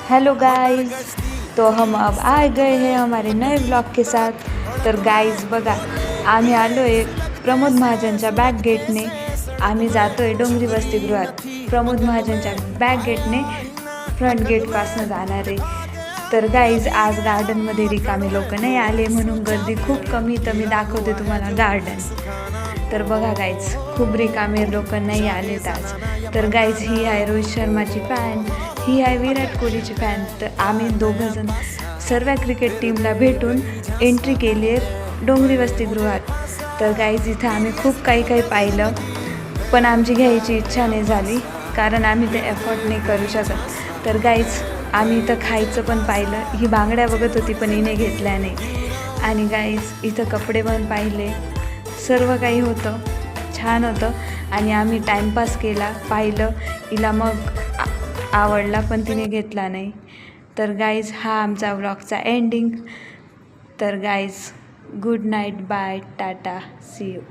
Hello guys, तो हम अब आ गए हैं हमारे नए ब्लॉग के साथ। तर गाइस बघा, आम्ही आलो आहे प्रमोद महाजनच्या बॅक गेटने। आम्ही जातो आहे डोंगरी वसतिगृहात। प्रमोद महाजनच्या बॅक गेटने फ्रंट गेटपासून जाणार आहे। तर गाईज आज गार्डनमध्ये रिकामे लोक नाही आले म्हणून गर्दी खूप कमी। तर मी दाखवते तुम्हाला गार्डन। तर बघा गाईज, खूप रिकामे लोक नाही आलेत आज। तर गाईज ही आहे रोहित शर्माची फॅन, ही आहे विराट कोहलीची फॅन। तर आम्ही दोघंजण सर्व क्रिकेट टीमला भेटून एंट्री केली आहे डोंगरी वसतिगृहात। तर गाईज इथं आम्ही खूप काही पाहिलं, पण आमची घ्यायची इच्छा नाही झाली कारण आम्ही ते एफोर्ड नाही करू शकत। तर गाईज आम्ही इथं खायचं पण पाहिलं। ही बांगड्या बघत होती पण हिने घेतल्या नाही। आणि गाईज इथं कपडे पण पाहिले, सर्व काही होतं, छान होतं। आणि आम्ही टाईमपास केला, पाहिलं हिला, मग आवडला पण तिने घेतला नाही। तर गाईज हा आमचा व्लॉगचा एंडिंग। तर guys good night, bye, tata, see you.